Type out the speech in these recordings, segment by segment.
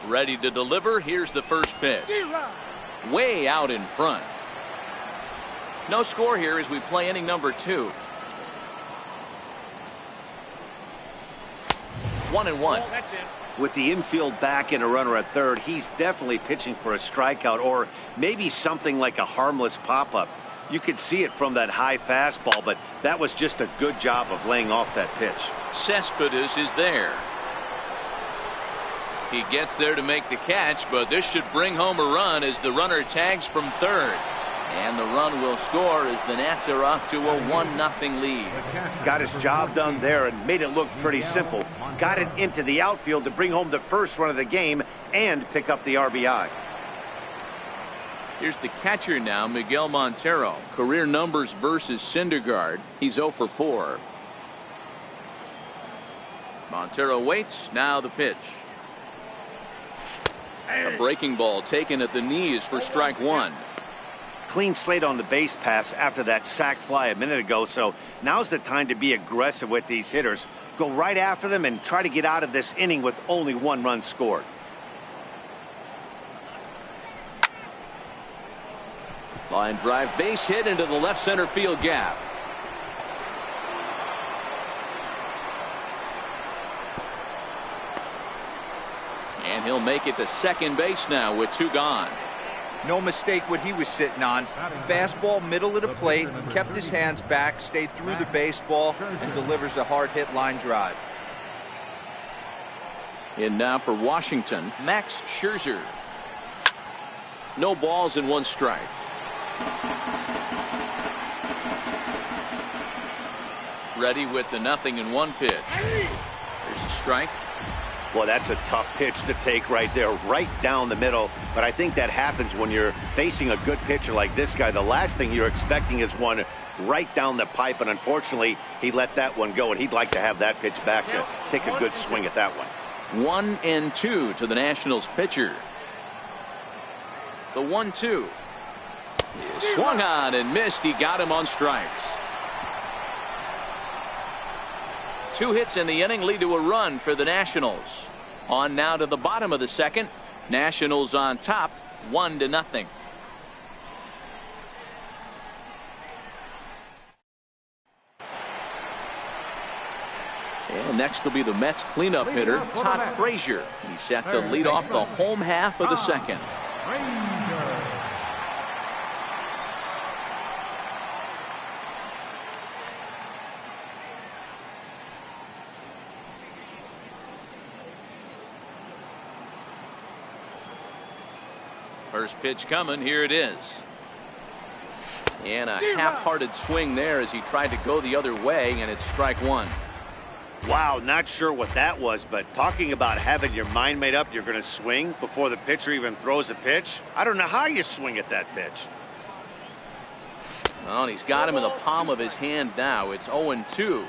Ready to deliver. Here's the first pitch. Way out in front. No score here as we play inning number 2. 1-1. With the infield back and a runner at third, he's definitely pitching for a strikeout or maybe something like a harmless pop-up. You could see it from that high fastball, but that was just a good job of laying off that pitch. Cespedes is there. He gets there to make the catch, but this should bring home a run as the runner tags from third. And the run will score as the Nats are off to a 1-0 lead. Got his job done there and made it look pretty simple. Got it into the outfield to bring home the first run of the game and pick up the RBI. Here's the catcher now, Miguel Montero. Career numbers versus Syndergaard. He's 0 for 4. Montero waits. Now the pitch. A breaking ball taken at the knees for strike 1. Clean slate on the base pass after that sac fly a minute ago, so now's the time to be aggressive with these hitters. Go right after them and try to get out of this inning with only 1 run scored. Line drive base hit into the left center field gap. And he'll make it to second base now with 2 gone. No mistake what he was sitting on. Fastball middle of the plate, kept his hands back, stayed through the baseball, and delivers a hard hit line drive. And now for Washington, Max Scherzer. No balls and 1 strike. Ready with the 0-1 pitch. There's a strike. Well, that's a tough pitch to take right there, right down the middle. But I think that happens when you're facing a good pitcher like this guy. The last thing you're expecting is one right down the pipe, and unfortunately, he let that one go, and he'd like to have that pitch back to take a good swing at that one. 1-2 to the Nationals pitcher. The 1-2. He swung on and missed. He got him on strikes. 2 hits in the inning lead to a run for the Nationals. On now to the bottom of the second. Nationals on top, 1-0. And next will be the Mets cleanup hitter, Todd Frazier. He's set to lead off the home half of the second. First pitch coming. Here it is. And a half-hearted swing there as he tried to go the other way, and it's strike 1. Wow, not sure what that was, but talking about having your mind made up you're going to swing before the pitcher even throws a pitch. I don't know how you swing at that pitch. Well, and he's got him in the palm of his hand now. It's 0-2.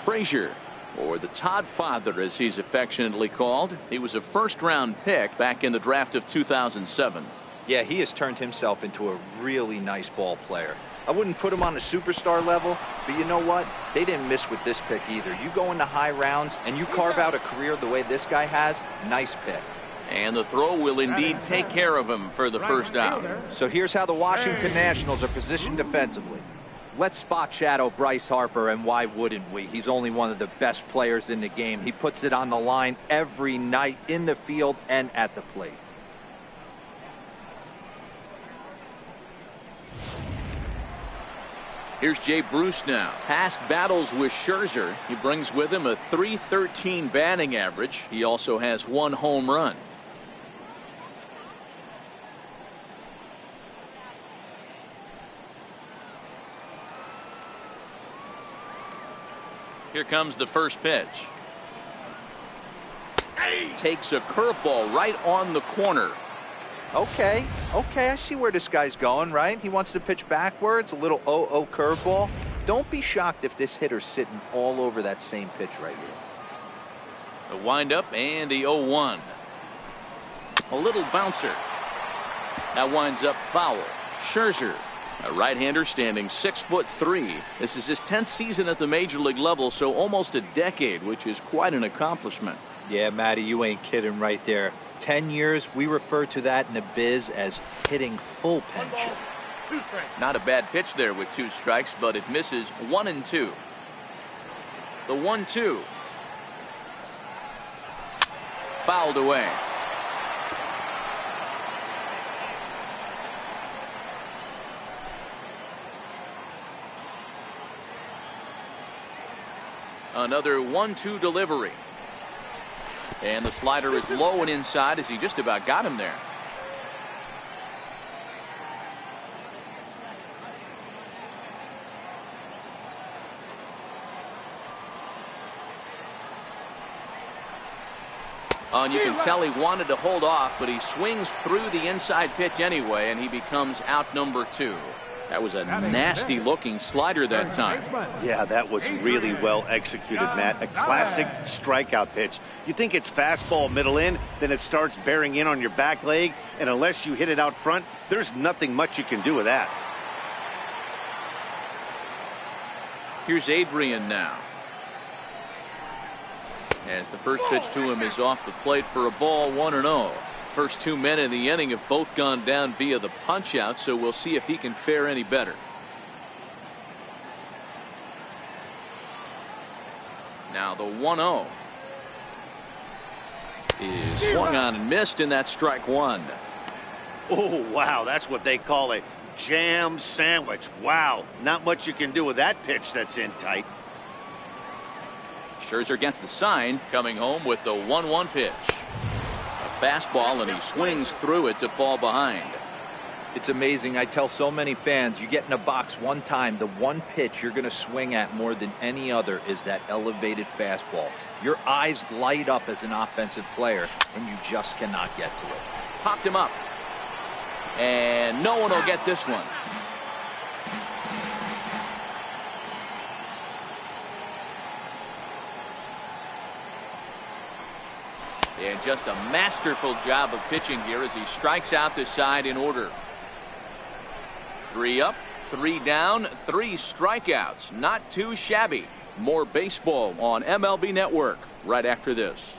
Frazier, or the Todd Father as he's affectionately called. He was a first-round pick back in the draft of 2007. Yeah, he has turned himself into a really nice ball player. I wouldn't put him on a superstar level, but you know what? They didn't miss with this pick either. You go into high rounds and you carve out a career the way this guy has, nice pick. And the throw will indeed take care of him for the first out. So here's how the Washington Nationals are positioned defensively. Let's spot shadow Bryce Harper, and why wouldn't we? He's only one of the best players in the game. He puts it on the line every night in the field and at the plate. Here's Jay Bruce now. Past battles with Scherzer. He brings with him a .313 batting average. He also has 1 home run. Here comes the first pitch. Takes a curveball right on the corner. Okay, I see where this guy's going, right? He wants to pitch backwards, a little 0-0 curveball. Don't be shocked if this hitter's sitting all over that same pitch right here. The windup and the 0-1. A little bouncer. That winds up foul. Scherzer, a right-hander standing 6'3". This is his 10th season at the major league level, so almost a decade, which is quite an accomplishment. Yeah, Matty, you ain't kidding right there. 10 years, we refer to that in the biz as hitting full pension. Not a bad pitch there with 2 strikes, but it misses 1-2. The 1-2. Fouled away. Another 1-2 delivery. And the slider is low and inside as he just about got him there. And you can tell he wanted to hold off, but he swings through the inside pitch anyway, and he becomes out number 2. That was a nasty looking slider that time. Yeah, that was really well executed, Matt. A classic strikeout pitch. You think it's fastball middle in, then it starts bearing in on your back leg, and unless you hit it out front, there's nothing much you can do with that. Here's Adrian now. As the first pitch to him is off the plate for a ball, 1-0. First 2 men in the inning have both gone down via the punch out, so we'll see if he can fare any better. Now the 1-0 is swung on and missed, and that's strike 1. Oh, wow, that's what they call a jam sandwich. Wow, not much you can do with that pitch that's in tight. Scherzer gets the sign, coming home with the 1-1 pitch. A fastball, and he swings through it to fall behind. It's amazing. I tell so many fans, you get in a box one time, the one pitch you're going to swing at more than any other is that elevated fastball. Your eyes light up as an offensive player, and you just cannot get to it. Popped him up. And no one will get this one. And just a masterful job of pitching here as he strikes out the side in order. 3 up, 3 down, 3 strikeouts. Not too shabby. More baseball on MLB Network right after this.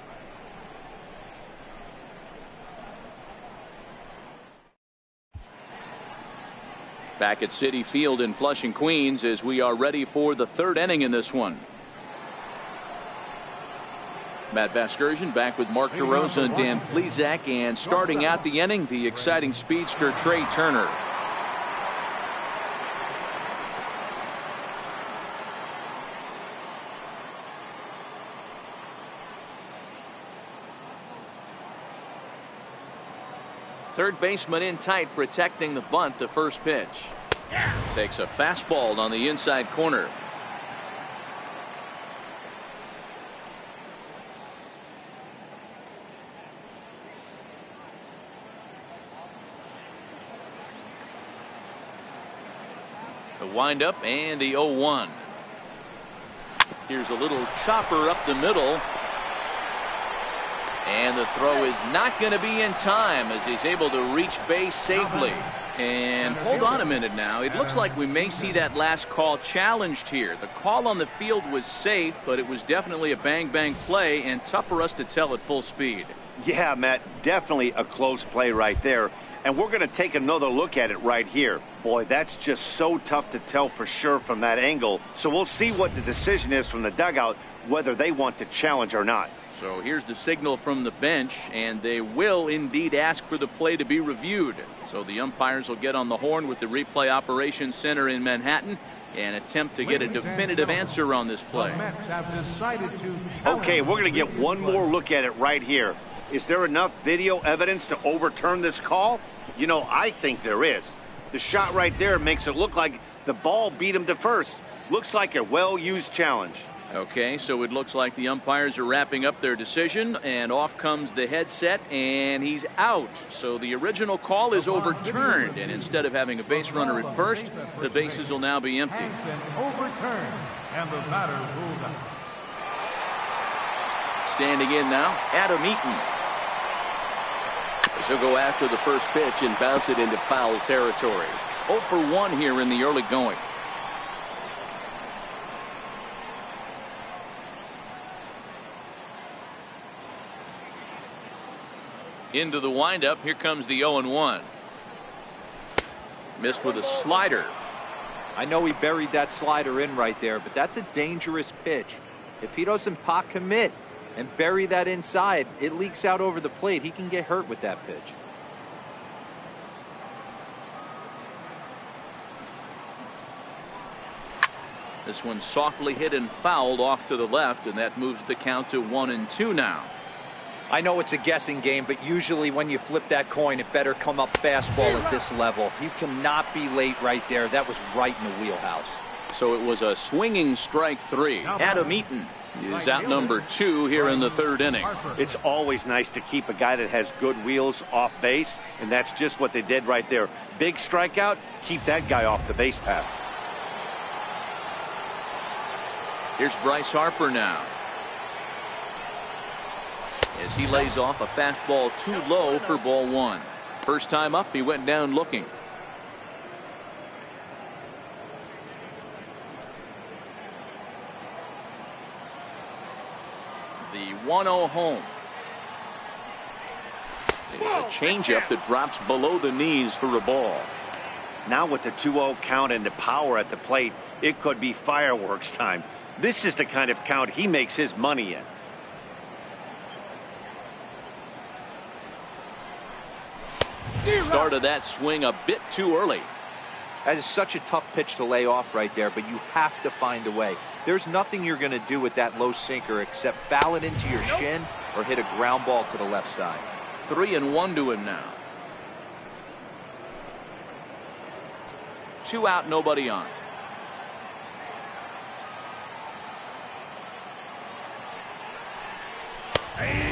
Back at Citi Field in Flushing, Queens, as we are ready for the 3rd inning in this one. Matt Vasgersian back with Mark DeRosa and Dan Plesac, and starting out the inning, the exciting speedster Trey Turner. Third baseman in tight, protecting the bunt. The first pitch takes a fastball on the inside corner. The windup and the 0-1. Here's a little chopper up the middle. And the throw is not going to be in time as he's able to reach base safely. And hold on a minute now. It looks like we may see that last call challenged here. The call on the field was safe, but it was definitely a bang-bang play and tough for us to tell at full speed. Yeah, Matt, definitely a close play right there. And we're going to take another look at it right here. Boy, that's just so tough to tell for sure from that angle. So we'll see what the decision is from the dugout, whether they want to challenge or not. So here's the signal from the bench, and they will indeed ask for the play to be reviewed. So the umpires will get on the horn with the replay operations center in Manhattan and attempt to get a definitive answer on this play. Okay, we're going to get one more look at it right here. Is there enough video evidence to overturn this call? You know, I think there is. The shot right there makes it look like the ball beat him to first. Looks like a well-used challenge. Okay, so it looks like the umpires are wrapping up their decision, and off comes the headset, and he's out. So the original call is overturned, and instead of having a base runner at first, the bases will now be empty. Overturned, and the batter ruled out. Standing in now, Adam Eaton. He'll go after the first pitch and bounce it into foul territory. 0 for 1 here in the early going. Into the windup. Here comes the 0-1. Missed with a slider. I know he buried that slider in right there, but that's a dangerous pitch. If he doesn't pot commit and bury that inside, it leaks out over the plate. He can get hurt with that pitch. This one softly hit and fouled off to the left, and that moves the count to 1-2 now. I know it's a guessing game, but usually when you flip that coin, it better come up fastball at this level. You cannot be late right there. That was right in the wheelhouse. So it was a swinging strike 3. Adam Eaton is out number 2 here in the 3rd inning. It's always nice to keep a guy that has good wheels off base, and that's just what they did right there. Big strikeout, keep that guy off the base path. Here's Bryce Harper now, as he lays off a fastball too low for ball 1. First time up, he went down looking. The 1-0 home. It's a changeup that drops below the knees for a ball. Now with the 2-0 count and the power at the plate, it could be fireworks time. This is the kind of count he makes his money in. Started that swing a bit too early. That is such a tough pitch to lay off right there, but you have to find a way. There's nothing you're going to do with that low sinker except foul it into your shin or hit a ground ball to the left side. 3-1 to him now. 2 out, nobody on.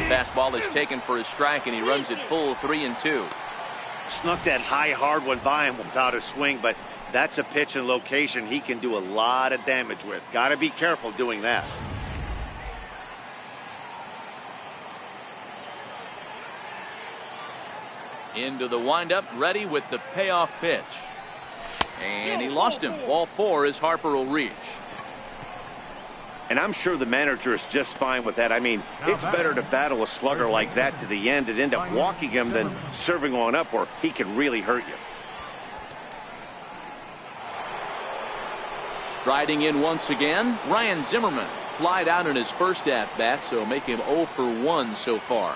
Fastball is taken for a strike, and he runs it full 3-2. Snuck that high hard one by him without a swing, but that's a pitch and location he can do a lot of damage with. Got to be careful doing that. Into the windup, ready with the payoff pitch. And he lost him. Ball 4 as Harper will reach. And I'm sure the manager is just fine with that. I mean, it's better to battle a slugger like that to the end and end up walking him than serving one up where he can really hurt you. Striding in once again, Ryan Zimmerman. Flied out in his first at-bat, so make him 0 for 1 so far.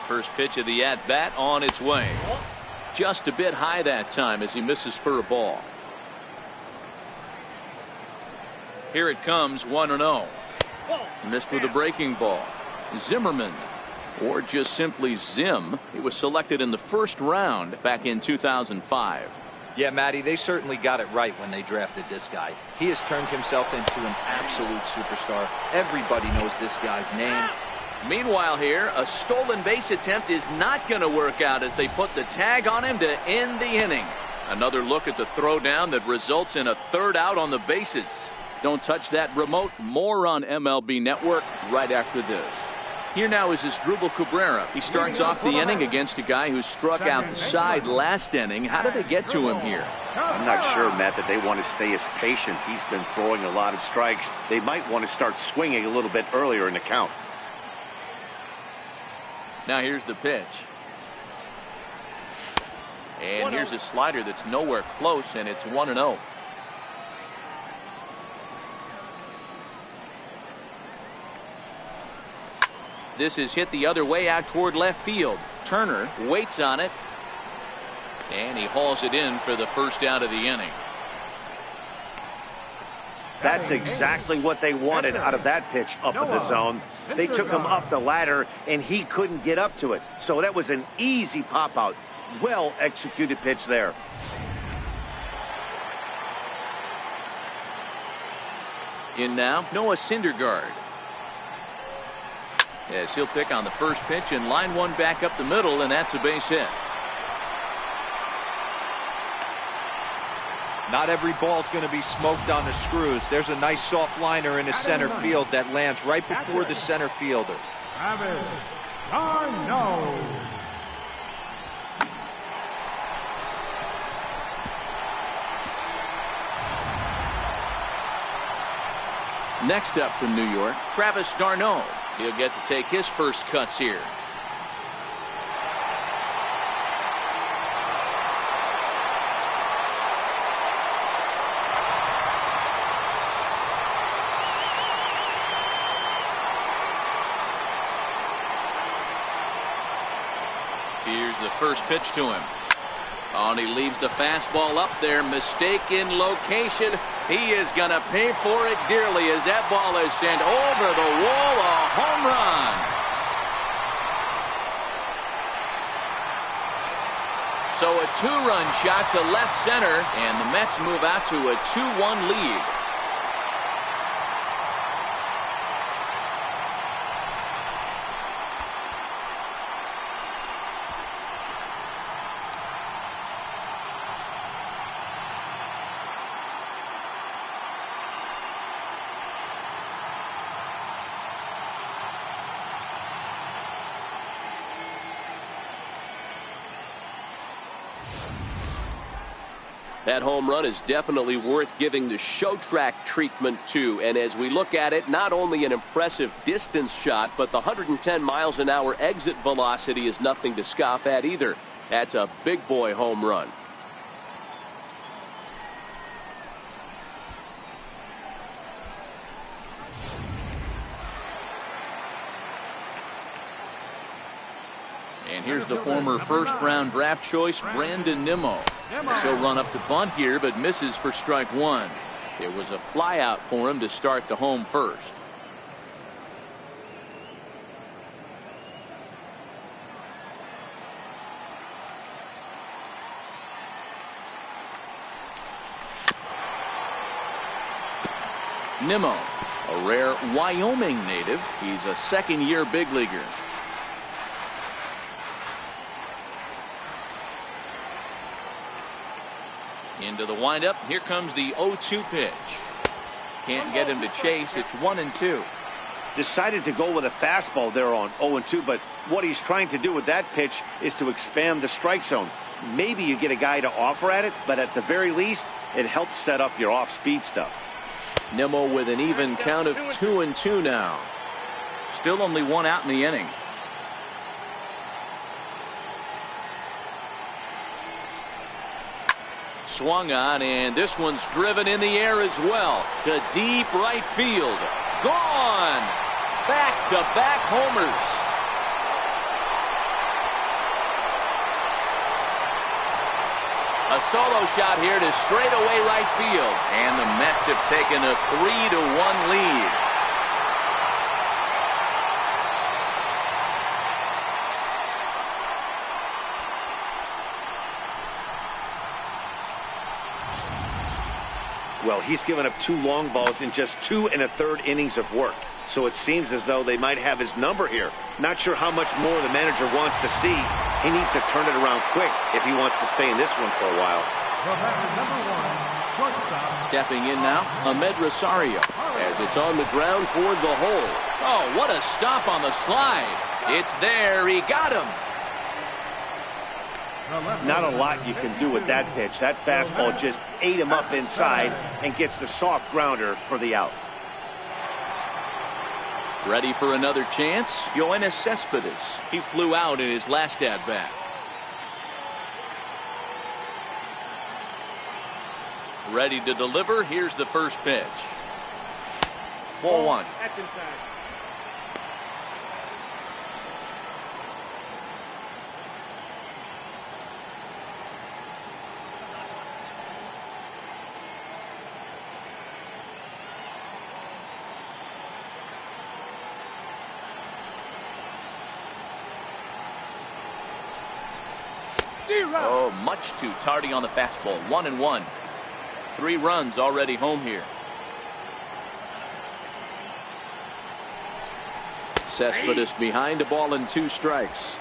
First pitch of the at-bat on its way. Just a bit high that time as he misses for a ball. Here it comes, 1-0. Missed with a breaking ball. Zimmerman, or just simply Zim, he was selected in the first round back in 2005. Yeah, Matty, they certainly got it right when they drafted this guy. He has turned himself into an absolute superstar. Everybody knows this guy's name. Meanwhile here, a stolen base attempt is not going to work out as they put the tag on him to end the inning. Another look at the throwdown that results in a 3rd out on the bases. Don't touch that remote. More on MLB Network right after this. Here now is Asdrubal Cabrera. He starts off the inning against a guy who struck out the side last inning. How did they get to him here? I'm not sure, Matt, that they want to stay as patient. He's been throwing a lot of strikes. They might want to start swinging a little bit earlier in the count. Now here's the pitch. And here's a slider that's nowhere close, and it's 1-0. This is hit the other way out toward left field. Turner waits on it, and he hauls it in for the first out of the inning. That's exactly what they wanted out of that pitch up in the zone. They took him up the ladder, and he couldn't get up to it. So that was an easy pop-out. Well-executed pitch there. In now, Noah Syndergaard. Yes, he'll pick on the first pitch and line one back up the middle, and that's a base hit. Not every ball's going to be smoked on the screws. There's a nice soft liner in the center field that lands right before the center fielder. Travis d'Arnaud. Next up from New York, Travis d'Arnaud. He'll get to take his first cuts here. first pitch to him. Oh, and he leaves the fastball up there. Mistaken location. He is going to pay for it dearly as that ball is sent over the wall. A home run. So a 2-run shot to left center, and the Mets move out to a 2-1 lead. That home run is definitely worth giving the show track treatment to. And as we look at it, not only an impressive distance shot, but the 110 miles an hour exit velocity is nothing to scoff at either. That's a big boy home run. And here's the former first-round draft choice, Brandon Nimmo. He'll run up to bunt here, but misses for strike one. It was a flyout for him to start the home first. Nimmo, a rare Wyoming native. He's a second-year big leaguer. Into the windup. Here comes the 0-2 pitch. Can't get him to chase. It's 1-2. Decided to go with a fastball there on 0-2, but what he's trying to do with that pitch is to expand the strike zone. Maybe you get a guy to offer at it, but at the very least, it helps set up your off-speed stuff. Nimmo with an even count of 2-2 now. Still only one out in the inning. Swung on, and this one's driven in the air as well to deep right field. Gone. Back-to-back homers. A solo shot here to straightaway right field, and the Mets have taken a 3-1 lead. Well, he's given up 2 long balls in just 2 1/3 innings of work. So it seems as though they might have his number here. Not sure how much more the manager wants to see. He needs to turn it around quick if he wants to stay in this one for a while. Stepping in now, Ahmed Rosario, as it's on the ground toward the hole. Oh, what a stop on the slide. It's there. He got him. Not a lot you can do with that pitch. That fastball just ate him up inside and gets the soft grounder for the out. Ready for another chance? Yoenis Cespedes. He flew out in his last at-bat. Ready to deliver. Here's the first pitch. Ball one. That's inside. Oh, much too tardy on the fastball. 1-1. 3 runs already home here. Cespedes behind a ball and 2 strikes.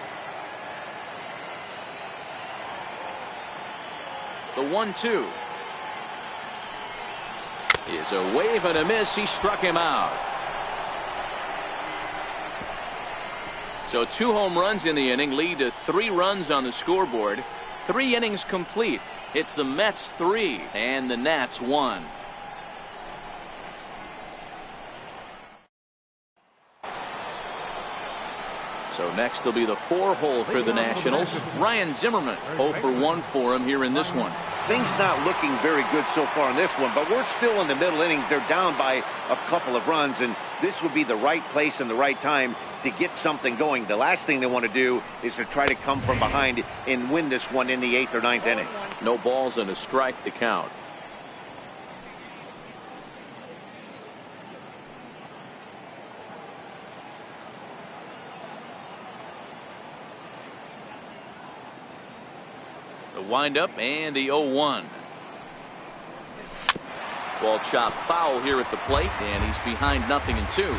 The 1-2 is a wave and a miss. He struck him out. So 2 home runs in the inning lead to 3 runs on the scoreboard. 3 innings complete. It's the Mets 3 and the Nats 1. So next will be the 4-hole for the Nationals. Ryan Zimmerman 0 for 1 for him here in this one. Things not looking very good so far in this one, but we're still in the middle innings. They're down by a couple of runs, and this would be the right place and the right time to get something going. The last thing they want to do is to try to come from behind and win this one in the 8th or 9th inning. No balls and a strike to count. The windup and the 0-1. Ball chopped foul here at the plate, and he's behind 0-2.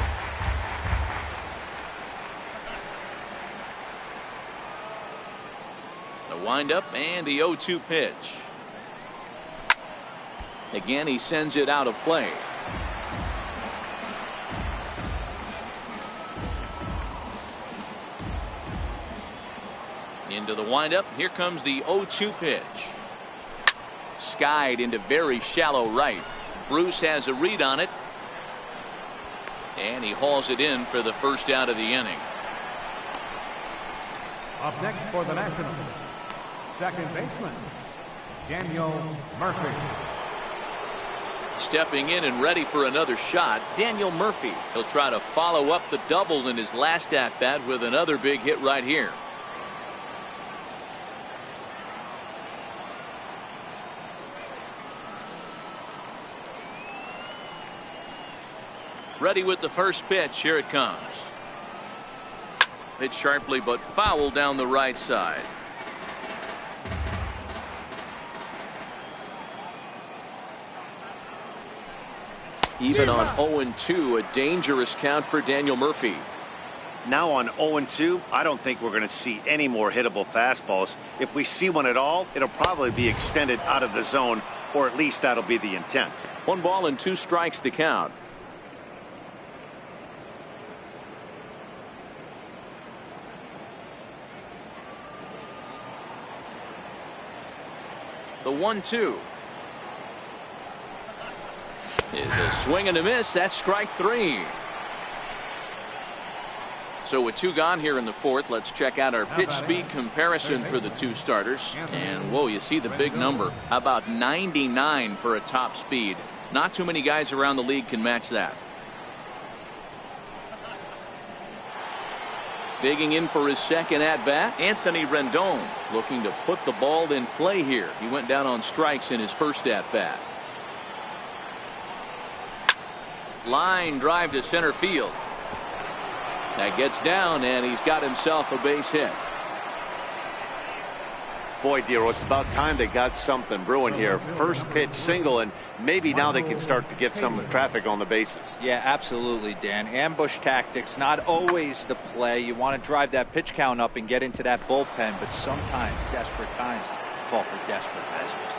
The windup and the 0-2 pitch. Again, he sends it out of play. Into the windup. Here comes the 0-2 pitch. Skied into very shallow right. Bruce has a read on it. And he hauls it in for the first out of the inning. Up next for the Nationals, second baseman, Daniel Murphy. Stepping in and ready for another shot, Daniel Murphy. He'll try to follow up the double in his last at-bat with another big hit right here. Ready with the first pitch. Here it comes. Hit sharply but foul down the right side. Even on 0-2, a dangerous count for Daniel Murphy. Now on 0-2, I don't think we're going to see any more hittable fastballs. If we see one at all, it'll probably be extended out of the zone, or at least that'll be the intent. 1 ball and 2 strikes to count. The 1-2 is a swing and a miss. That's strike 3. So with 2 gone here in the 4th, let's check out our pitch speed comparison for the 2 starters. And whoa, you see the big number. How about 99 for a top speed? Not too many guys around the league can match that. Digging in for his second at-bat, Anthony Rendon, looking to put the ball in play here. He went down on strikes in his first at-bat. Line drive to center field. That gets down, and he's got himself a base hit. Boy, Dero, it's about time they got something brewing here. First pitch single, and maybe now they can start to get some traffic on the bases. Yeah, absolutely, Dan. Ambush tactics, not always the play. You want to drive that pitch count up and get into that bullpen, but sometimes desperate times call for desperate measures.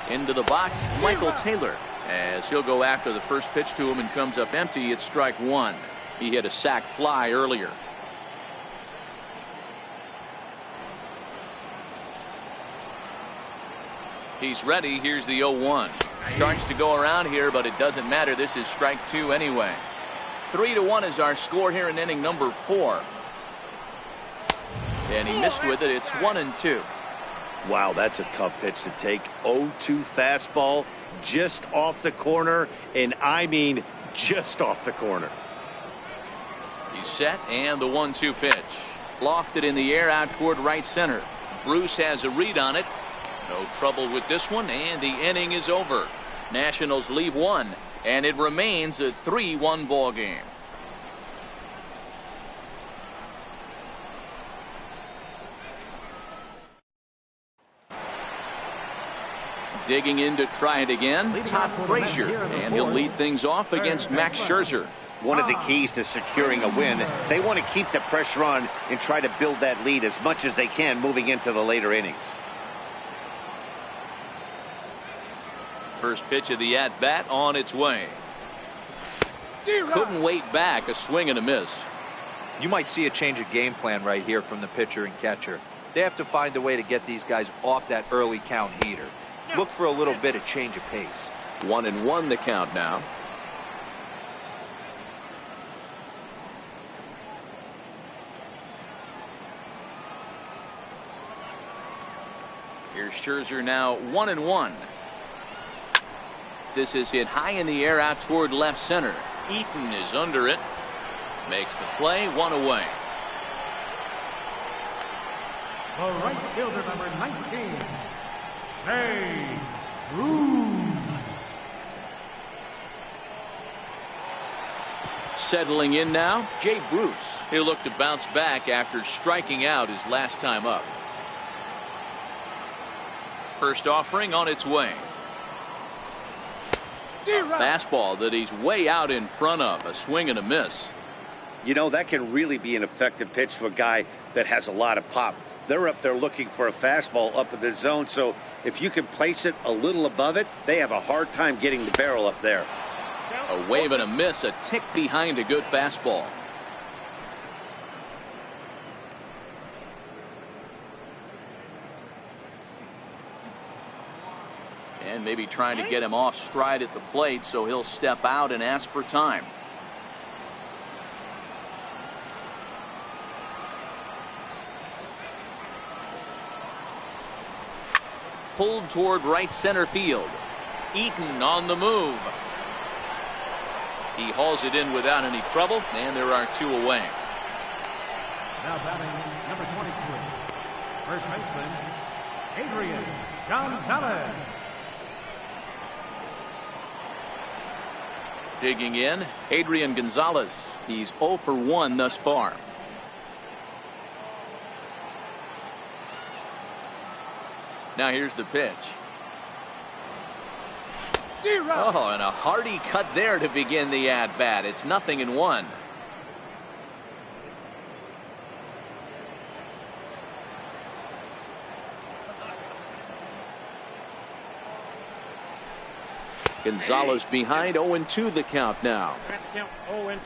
Into the box, Michael Taylor, as he'll go after the first pitch to him and comes up empty. It's strike 1. He hit a sac fly earlier. He's ready. Here's the 0-1. Starts to go around here, but it doesn't matter. This is strike 2 anyway. 3-1 is our score here in inning number 4. And he missed with it. It's 1-2. Wow, that's a tough pitch to take. 0-2 fastball just off the corner, and I mean just off the corner. He's set, and the 1-2 pitch. Lofted in the air out toward right center. Bruce has a read on it. No trouble with this one, and the inning is over. Nationals leave 1, and it remains a 3-1 ball game. Digging in to try it again, Todd Frazier, and he'll lead things off against Max Scherzer. One of the keys to securing a win, they want to keep the pressure on and try to build that lead as much as they can moving into the later innings. First pitch of the at-bat on its way. Couldn't wait back. A swing and a miss. You might see a change of game plan right here from the pitcher and catcher. They have to find a way to get these guys off that early count heater. Look for a little bit of change of pace. 1-1 the count now. Here's Scherzer now 1-1. This is hit high in the air out toward left center. Eaton is under it. Makes the play, 1 away. The right fielder, number 19, Shea Bruce. Settling in now, Jay Bruce. He'll look to bounce back after striking out his last time up. First offering on its way. Fastball that he's way out in front of. A swing and a miss. You know, that can really be an effective pitch to a guy that has a lot of pop. They're up there looking for a fastball up in the zone, so if you can place it a little above it, they have a hard time getting the barrel up there. A wave and a miss, a tick behind a good fastball. And maybe trying to get him off stride at the plate, so he'll step out and ask for time. Pulled toward right center field. Eaton on the move. He hauls it in without any trouble, and there are 2 away. Now batting number 23, first baseman, Adrian Gonzalez. Digging in, Adrian Gonzalez. He's 0 for 1 thus far. Now here's the pitch. Oh, and a hearty cut there to begin the at-bat. It's 0-1. Gonzalez behind, 0-2 the count now. Count 0-2.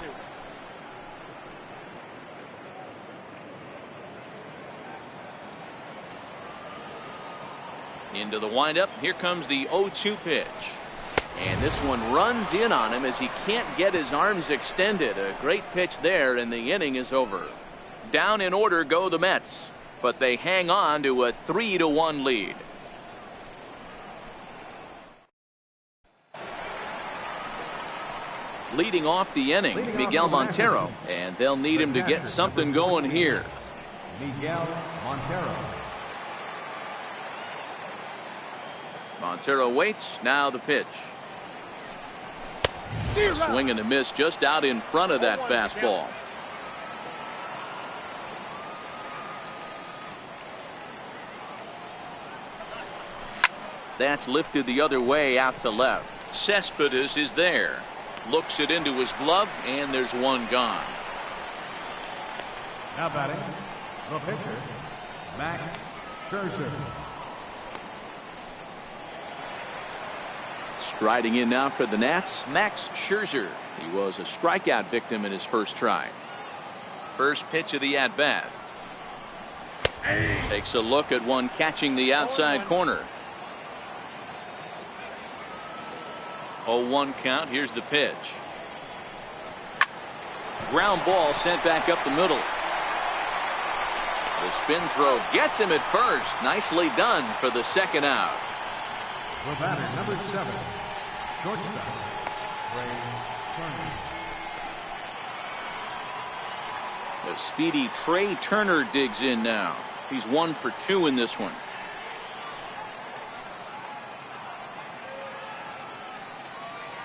Into the windup. Here comes the 0-2 pitch. And this one runs in on him as he can't get his arms extended. A great pitch there, and the inning is over. Down in order go the Mets, but they hang on to a 3-1 lead. Leading off the inning, Miguel Montero, and they'll need him to get something going here. Miguel Montero. Montero waits. Now the pitch. A swing and a miss just out in front of that fastball. That's lifted the other way out to left. Cespedes is there. Looks it into his glove, and there's one gone. Now batting, the pitcher, Max Scherzer. Striding in now for the Nats, Max Scherzer. He was a strikeout victim in his first try. First pitch of the at-bat. Takes a look at one catching the outside corner. 0-1 count. Here's the pitch. Ground ball sent back up the middle. The spin throw gets him at first. Nicely done for the second out. The batter, number 7, shortstop, Trey Turner. The speedy Trey Turner digs in now. He's 1 for 2 in this one.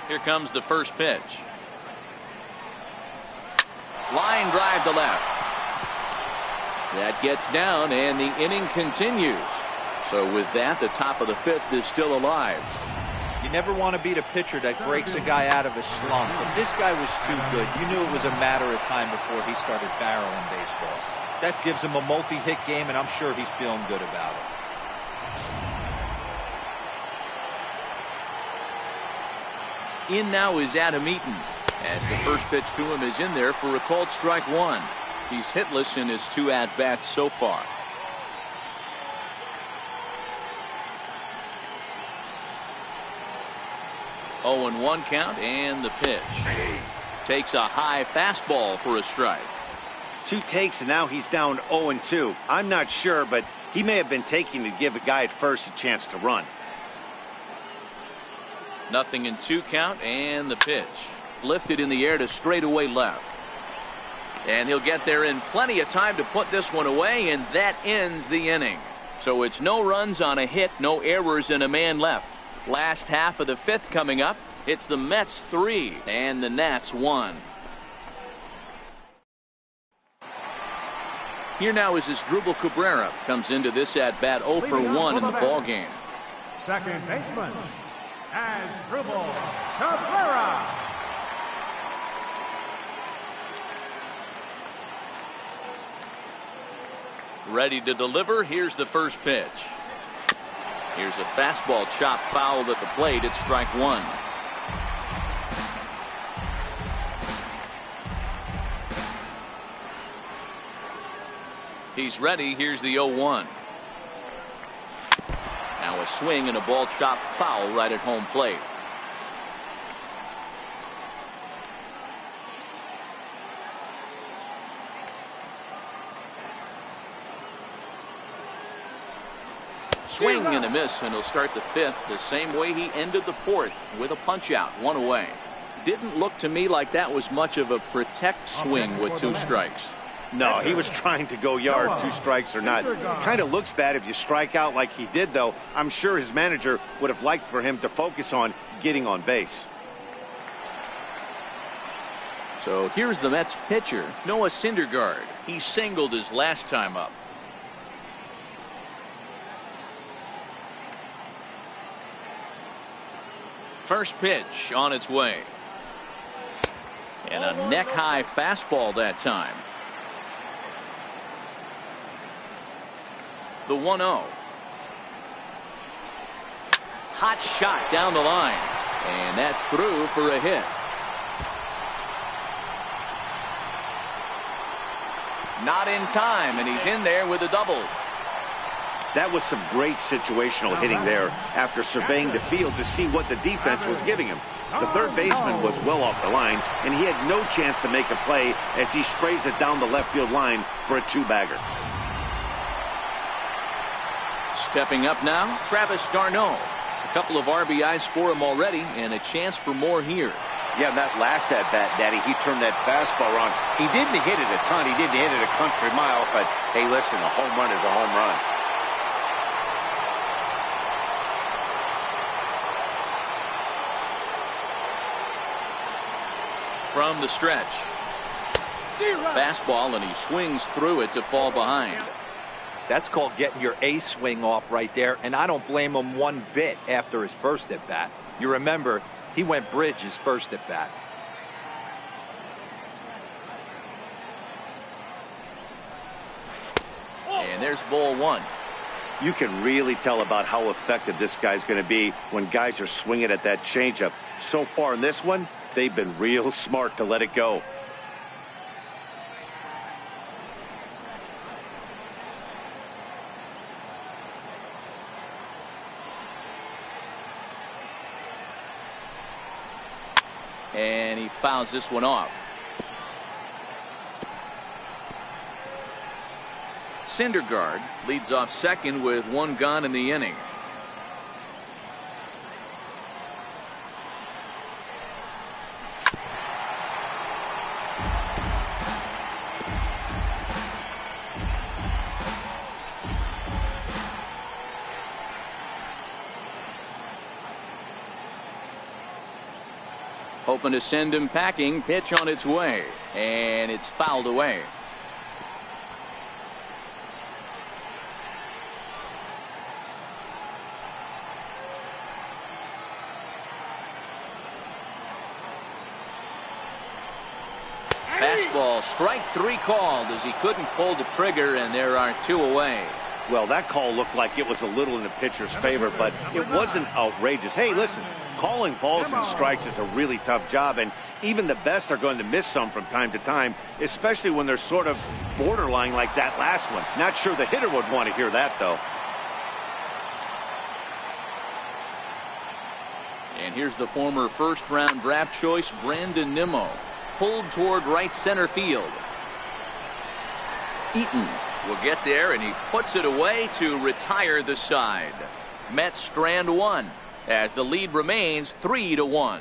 Here comes the first pitch. Line drive to left. That gets down, and the inning continues. So with that, the top of the 5th is still alive. You never want to beat a pitcher that breaks a guy out of a slump, but this guy was too good. You knew it was a matter of time before he started barreling baseballs. That gives him a multi-hit game, and I'm sure he's feeling good about it. In now is Adam Eaton, as the first pitch to him is in there for a called strike 1. He's hitless in his 2 at-bats so far. 0-1 count, and the pitch. Takes a high fastball for a strike. 2 takes, and now he's down 0-2. I'm not sure, but he may have been taking to give a guy at first a chance to run. 0-2 count, and the pitch. Lifted in the air to straightaway left. And he'll get there in plenty of time to put this one away, and that ends the inning. So it's no runs on a hit, no errors, and a man left. Last half of the fifth coming up. It's the Mets 3 and the Nats 1. Here now is Asdrubal Cabrera. Comes into this at bat 0 for 1 in the ball game. Second baseman, Asdrubal Cabrera. Ready to deliver. Here's the first pitch. Here's a fastball chopped foul at the plate. It's strike one. He's ready. Here's the 0-1. Now a swing and a ball chopped foul right at home plate. Swing and a miss, and he'll start the fifth the same way he ended the fourth, with a punch out, one away. Didn't look to me like that was much of a protect swing with 2 strikes. No, he was trying to go yard, 2 strikes or not. Kind of looks bad if you strike out like he did, though. I'm sure his manager would have liked for him to focus on getting on base. So here's the Mets pitcher, Noah Syndergaard. He singled his last time up. First pitch on its way. And a neck-high fastball that time. The 1-0. Hot shot down the line. And that's through for a hit. Not in time, and he's in there with a double. That was some great situational hitting there after surveying the field to see what the defense was giving him. The third baseman was well off the line, and he had no chance to make a play as he sprays it down the left field line for a 2-bagger. Stepping up now, Travis d'Arnaud. A couple of RBIs for him already, and a chance for more here. Yeah, that last at-bat, Daddy, he turned that fastball around. He didn't hit it a ton. He didn't hit it a country mile, but, hey, listen, a home run is a home run. From the stretch. Fastball, and he swings through it to fall behind. That's called getting your A swing off right there, and I don't blame him one bit after his first at bat. You remember, he went bridge his first at bat. And there's ball 1. You can really tell about how effective this guy's going to be when guys are swinging at that changeup. So far in this one, they've been real smart to let it go. And he fouls this one off. Syndergaard leads off second with 1 gone in the inning. Hoping to send him packing. Pitch on its way, and it's fouled away. Fastball, strike 3 called as he couldn't pull the trigger, and there are 2 away. Well, that call looked like it was a little in the pitcher's favor, but it wasn't outrageous. Hey, listen, calling balls and strikes is a really tough job, and even the best are going to miss some from time to time, especially when they're sort of borderline like that last one. Not sure the hitter would want to hear that, though. And here's the former first-round draft choice, Brandon Nimmo, pulled toward right center field. Eaton will get there, and he puts it away to retire the side. Mets strand 1 as the lead remains 3-1.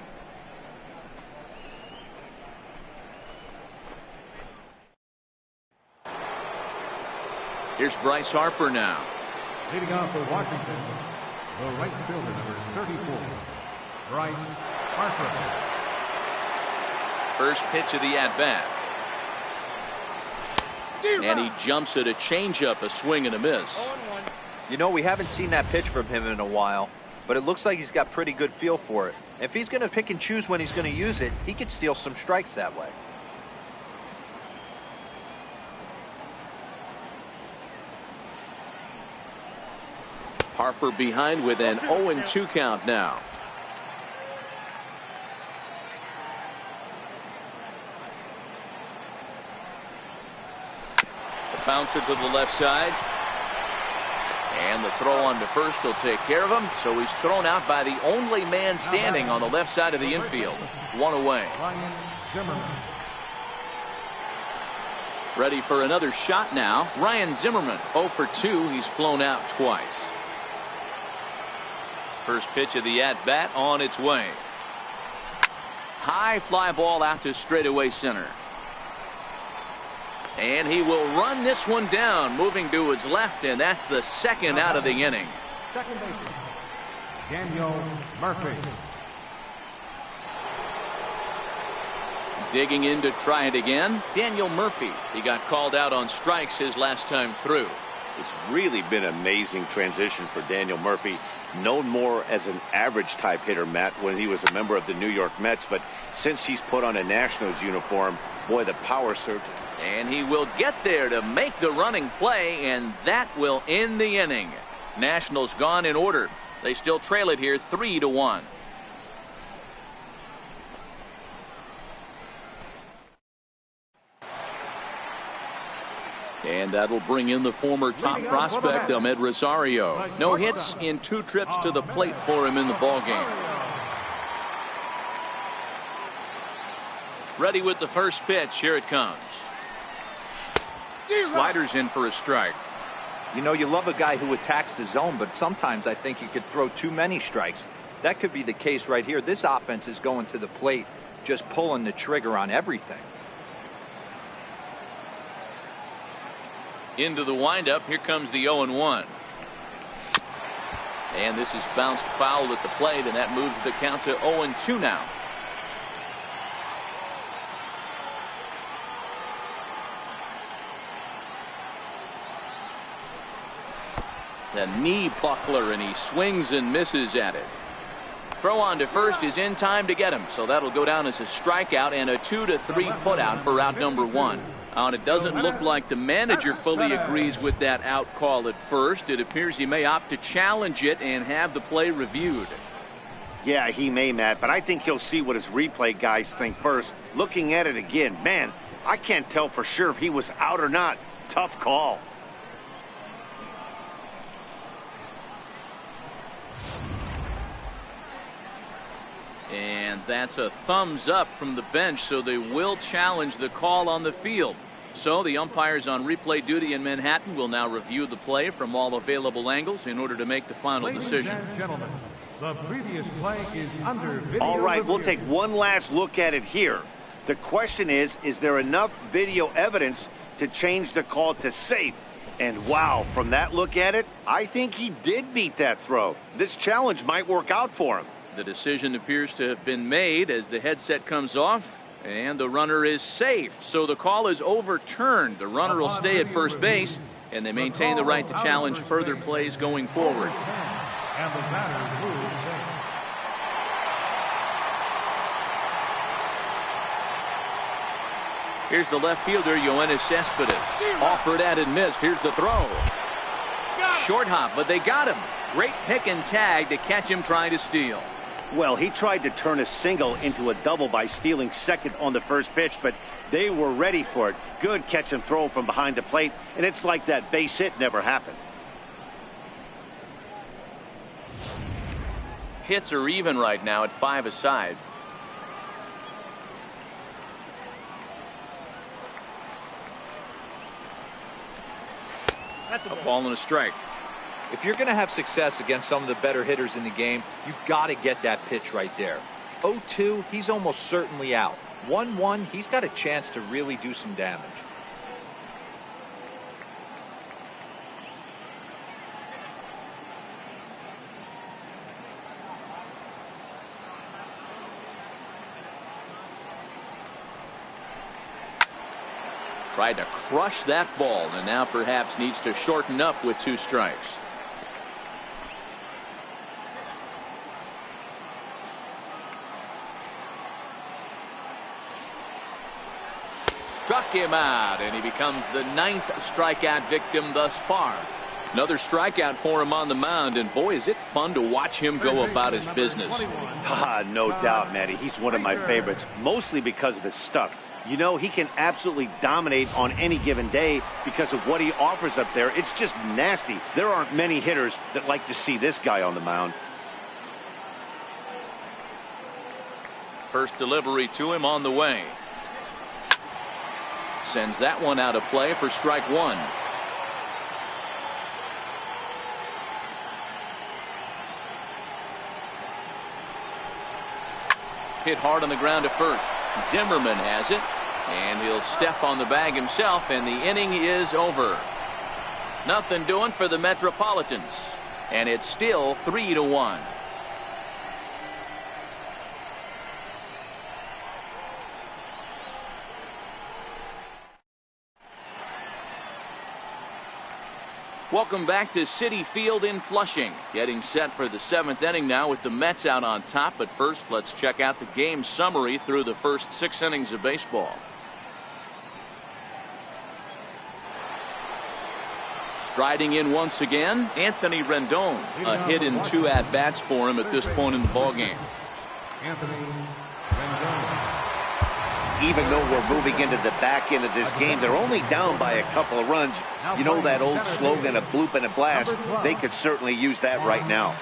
Here's Bryce Harper now. Leading off for Washington, the right fielder, number 34, Bryce Harper. First pitch of the at-bat. And he jumps at a changeup, a swing and a miss. You know, we haven't seen that pitch from him in a while, but it looks like he's got pretty good feel for it. If he's going to pick and choose when he's going to use it, he could steal some strikes that way. Harper behind with an 0-2 count now. The bouncer to the left side. And the throw on to first will take care of him. So he's thrown out by the only man standing on the left side of the infield. One away. Ryan Zimmerman. Ready for another shot now. Ryan Zimmerman 0 for 2. He's flown out twice. First pitch of the at-bat on its way. High fly ball out to straightaway center. And he will run this one down, moving to his left, and that's the second out of the inning. Second baseman, Daniel Murphy. Digging in to try it again, Daniel Murphy. He got called out on strikes his last time through. It's really been an amazing transition for Daniel Murphy, known more as an average type hitter, Matt, when he was a member of the New York Mets. But since he's put on a Nationals uniform, boy, the power surge. And he will get there to make the running play, and that will end the inning. Nationals gone in order. They still trail it here 3-1. And that'll bring in the former top prospect, Amed Rosario. No hits in 2 trips to the plate for him in the ballgame. Ready with the first pitch. Here it comes. Sliders in for a strike. You know, you love a guy who attacks the zone, but sometimes I think you could throw too many strikes. That could be the case right here. This offense is going to the plate, just pulling the trigger on everything. Into the windup. Here comes the 0-1. And this is bounced foul at the plate, and that moves the count to 0-2 now. The knee buckler, and he swings and misses at it. Throw on to first is in time to get him, so that'll go down as a strikeout and a 2-3 putout for out number 1. And it doesn't look like the manager fully agrees with that out call at first. It appears he may opt to challenge it and have the play reviewed. Yeah, he may, Matt, but I think he'll see what his replay guys think first. Looking at it again, man, I can't tell for sure if he was out or not. Tough call. And that's a thumbs up from the bench, so they will challenge the call on the field. So the umpires on replay duty in Manhattan will now review the play from all available angles in order to make the final decision. Ladies and gentlemen, the previous play is under video All right, we'll review. take one last look at it here. The question is there enough video evidence to change the call to safe? And wow, from that look at it, I think he did beat that throw. This challenge might work out for him. The decision appears to have been made as the headset comes off, and the runner is safe. So the call is overturned. The runner will stay at first base, and they maintain the right to challenge further plays going forward. And the batter moves safe. Here's the left fielder, Yoenis Cespedes. Offered at and missed. Here's the throw. Short hop, but they got him. Great pick and tag to catch him trying to steal. Well, he tried to turn a single into a double by stealing second on the first pitch, but they were ready for it. Good catch and throw from behind the plate, and it's like that base hit never happened. Hits are even right now at 5 aside. That's a ball and a strike. If you're going to have success against some of the better hitters in the game, you've got to get that pitch right there. 0-2, he's almost certainly out. 1-1, he's got a chance to really do some damage. Tried to crush that ball and now perhaps needs to shorten up with 2 strikes. Struck him out, and he becomes the 9th strikeout victim thus far. Another strikeout for him on the mound, and boy, is it fun to watch him go about his business. No doubt, Matty. He's one of my favorites, mostly because of his stuff. You know, he can absolutely dominate on any given day because of what he offers up there. It's just nasty. There aren't many hitters that like to see this guy on the mound. First delivery to him on the way. Sends that one out of play for strike 1. Hit hard on the ground to first. Zimmerman has it, and he'll step on the bag himself, and the inning is over. Nothing doing for the Metropolitans, and it's still 3-1. Welcome back to Citi Field in Flushing. Getting set for the 7th inning now with the Mets out on top. But first, let's check out the game summary through the first 6 innings of baseball. Striding in once again, Anthony Rendon. A hit in 2 at-bats for him at this point in the ballgame. Anthony Rendon. Even though we're moving into the back end of this game, they're only down by a couple of runs. You know that old slogan, a bloop and a blast? They could certainly use that right now.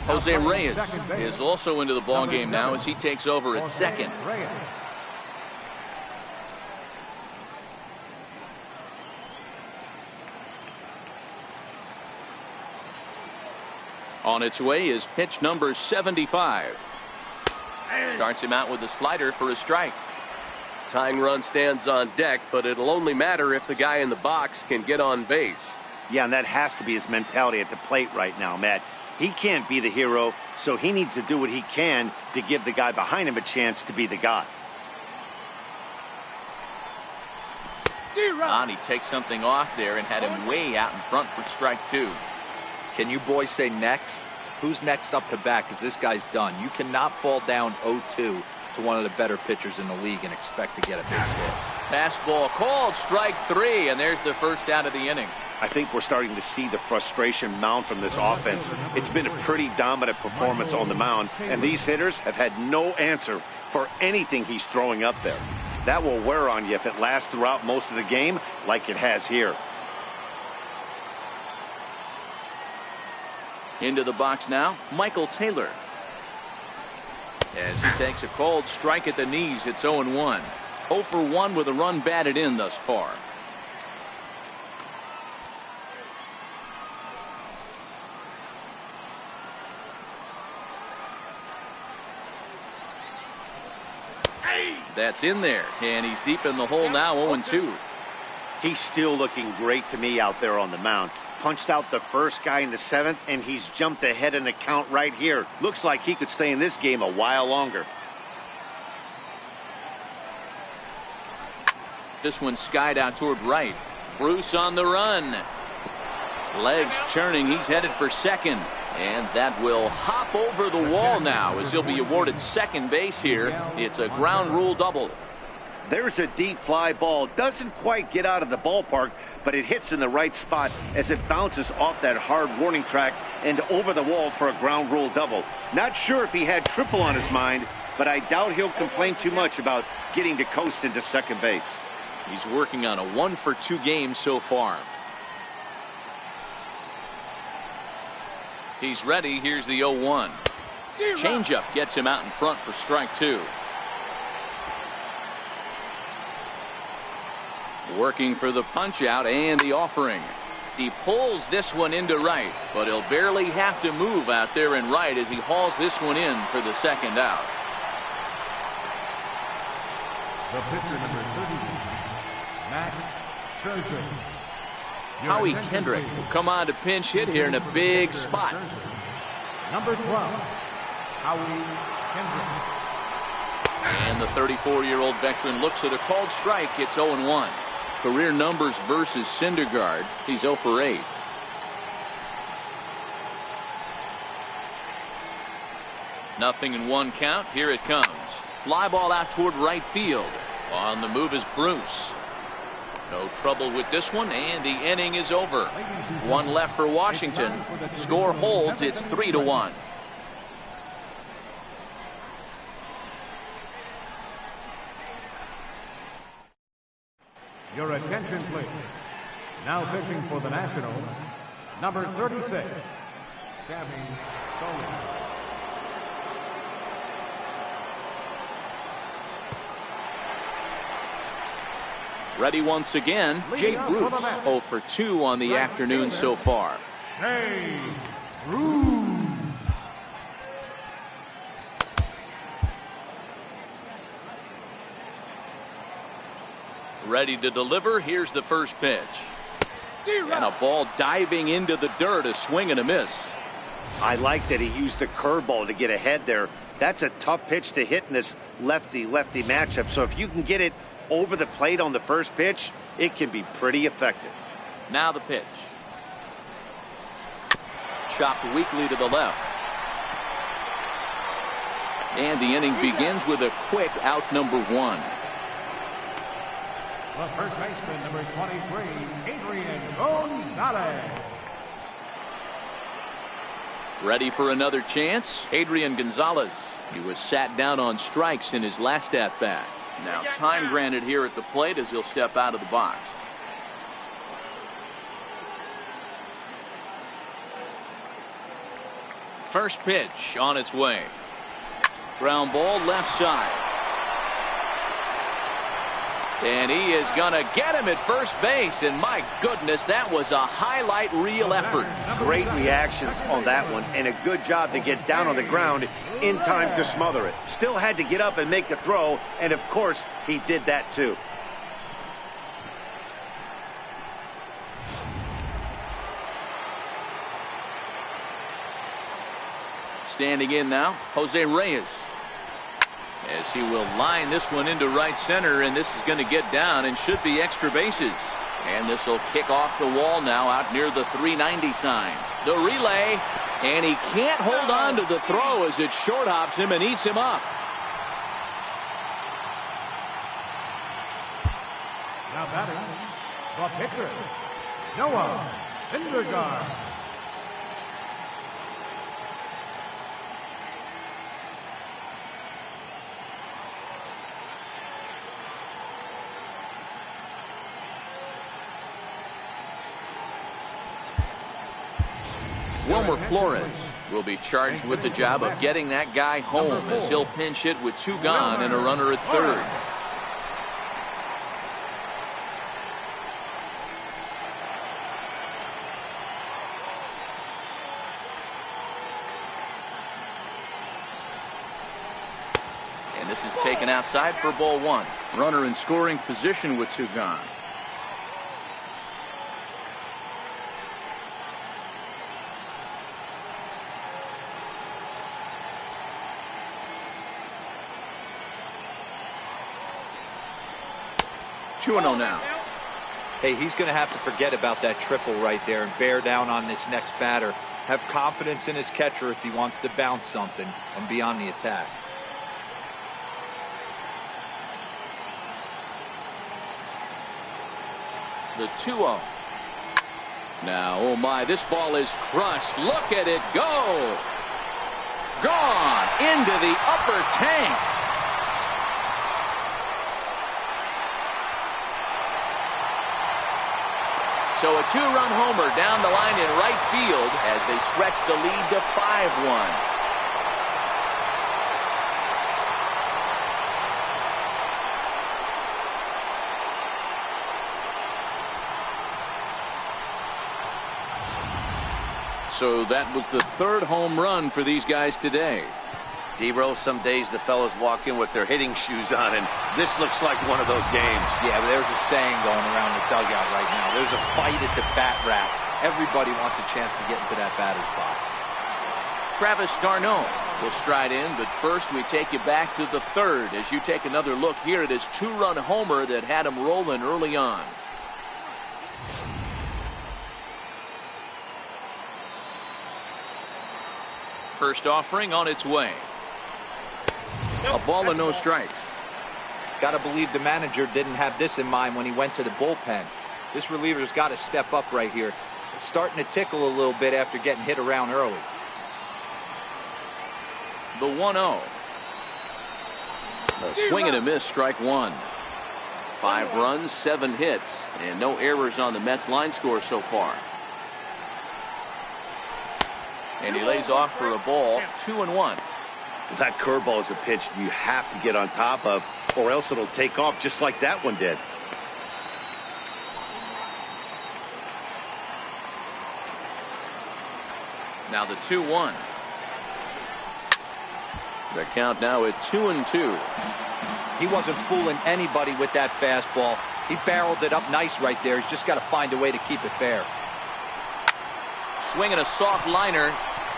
Jose Reyes is also into the ballgame now as he takes over at second. On its way is pitch number 75. Starts him out with a slider for a strike. Tying run stands on deck, but it'll only matter if the guy in the box can get on base. Yeah, and that has to be his mentality at the plate right now, Matt. He can't be the hero, so he needs to do what he can to give the guy behind him a chance to be the guy. And he takes something off there and had him way out in front for strike 2. Can you boys say next? Who's next up to bat? Because this guy's done. You cannot fall down 0-2 to one of the better pitchers in the league and expect to get a base hit. Fastball called, strike 3, and there's the first out of the inning. I think we're starting to see the frustration mount from this offense. It's been a pretty dominant performance on the mound, and these hitters have had no answer for anything he's throwing up there. That will wear on you if it lasts throughout most of the game like it has here. Into the box now, Michael Taylor. As he takes a cold strike at the knees, it's 0-1. 0 for 1 with a run batted in thus far. That's in there, and he's deep in the hole now, 0-2. He's still looking great to me out there on the mound. Punched out the first guy in the 7th, and he's jumped ahead in the count right here. Looks like he could stay in this game a while longer. This one skied out toward right. Bruce on the run. Legs churning. He's headed for second. And that will hop over the wall now as he'll be awarded second base here. It's a ground rule double. There's a deep fly ball. Doesn't quite get out of the ballpark, but it hits in the right spot as it bounces off that hard warning track and over the wall for a ground rule double. Not sure if he had triple on his mind, but I doubt he'll complain too much about getting to coast into second base. He's working on a 1-for-2 game so far. He's ready. Here's the 0-1. Changeup gets him out in front for strike 2. Working for the punch out and the offering. He pulls this one into right, but he'll barely have to move out there in right as he hauls this one in for the second out. The pitcher number 30, Max Scherzer. Howie Kendrick will come on to pinch hit here in a big spot. Number 12. Howie Kendrick. And the 34-year-old veteran looks at a called strike. It's 0-1. Career numbers versus Syndergaard. He's 0 for 8. Nothing in 1 count. Here it comes. Fly ball out toward right field. On the move is Bruce. No trouble with this one, and the inning is over. 1 left for Washington. Score holds. It's 3-1. Your attention, please. Now pitching for the Nationals, number 36, Sammy Solis. Ready once again, Jay Bruce, 0 for 2 on the afternoon so far. Jay Bruce. Ready to deliver. Here's the first pitch. And a ball diving into the dirt, a swing and a miss. I like that he used the curveball to get ahead there. That's a tough pitch to hit in this lefty-lefty matchup. So if you can get it over the plate on the first pitch, it can be pretty effective. Now the pitch. Chopped weakly to the left. And the inning begins with a quick out number 1. The first baseman, number 23, Adrian Gonzalez. Ready for another chance? Adrian Gonzalez. He was sat down on strikes in his last at-bat. Now time granted here at the plate as he'll step out of the box. First pitch on its way. Ground ball left side. And he is going to get him at first base. And my goodness, that was a highlight reel effort. Great reactions on that one, and a good job to get down on the ground in time to smother it. Still had to get up and make the throw, and of course, he did that too. Standing in now, Jose Reyes. As he will line this one into right center, and this is going to get down and should be extra bases. And this will kick off the wall now out near the 390 sign. The relay, and he can't hold on to the throw as it short hops him and eats him up. Now batting, the pitcher, Noah Syndergaard. Wilmer Flores will be charged with the job of getting that guy home as he'll pinch hit with 2 gone and a runner at third. And this is taken outside for ball 1. Runner in scoring position with 2 gone. Two and 0 now. Hey, he's going to have to forget about that triple right there and bear down on this next batter. Have confidence in his catcher if he wants to bounce something and be on the attack. The 2-0. Now, oh my, this ball is crushed. Look at it go. Gone into the upper tank. So a 2-run homer down the line in right field as they stretch the lead to 5-1. So that was the 3rd home run for these guys today. D-Roll, some days the fellas walk in with their hitting shoes on, and this looks like one of those games. Yeah, but there's a saying going around the dugout right now. There's a fight at the bat rack. Everybody wants a chance to get into that batter's box. Travis d'Arnaud We'll stride in, but first we take you back to the third as you take another look here at his two-run homer that had him rolling early on. First offering on its way. A ball and no strikes. Got to believe the manager didn't have this in mind when he went to the bullpen. This reliever's got to step up right here. It's starting to tickle a little bit after getting hit around early. The 1-0. A swing and a miss, strike one. 5 runs, 7 hits, and no errors on the Mets line score so far. And he lays off for a ball, 2-1. That curveball is a pitch you have to get on top of, or else it'll take off just like that one did. Now the 2-1. The count now at 2-2. He wasn't fooling anybody with that fastball. He barreled it up nice right there. He's just got to find a way to keep it fair. Swinging a soft liner,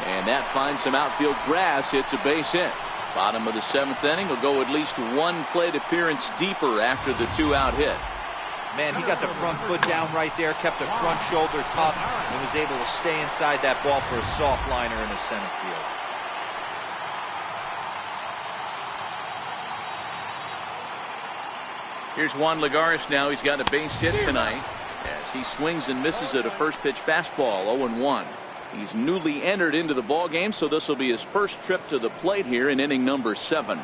and that finds some outfield grass. It's a base hit. Bottom of the 7th inning. Will go at least one plate appearance deeper after the 2-out hit. Man, he got the front foot down right there, kept the front shoulder cupped, and was able to stay inside that ball for a soft liner in the center field. Here's Juan Lagares now. He's got a base hit tonight as he swings and misses at a first pitch fastball, 0-1. He's newly entered into the ball game, so this will be his first trip to the plate here in inning number 7.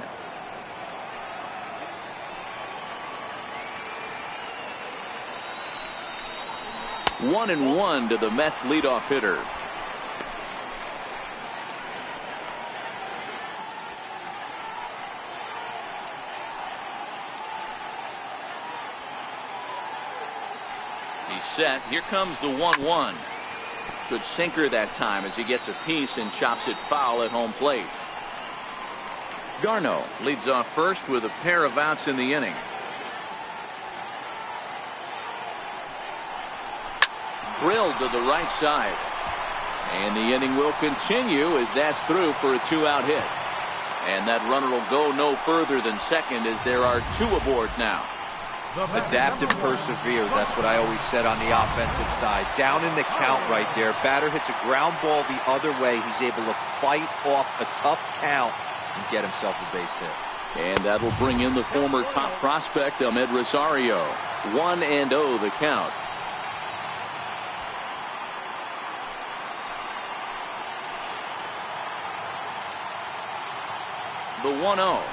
One and one to the Mets leadoff hitter. He's set. Here comes the 1-1. Good sinker that time as he gets a piece and chops it foul at home plate. Garneau leads off first with a pair of outs in the inning. Drilled to the right side. And the inning will continue as that's through for a 2-out hit. And that runner will go no further than second as there are 2 aboard now. Adapt and persevere. That's what I always said on the offensive side. Down in the count right there. Batter hits a ground ball the other way. He's able to fight off a tough count and get himself a base hit. And that'll bring in the former top prospect, Amed Rosario. 1-0 the count. The 1-0.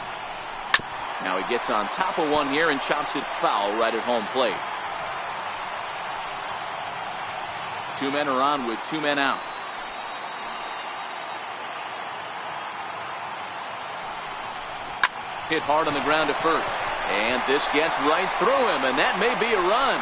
Now he gets on top of one here and chops it foul right at home plate. 2 men are on with 2 men out. Hit hard on the ground at first. And this gets right through him, and that may be a run.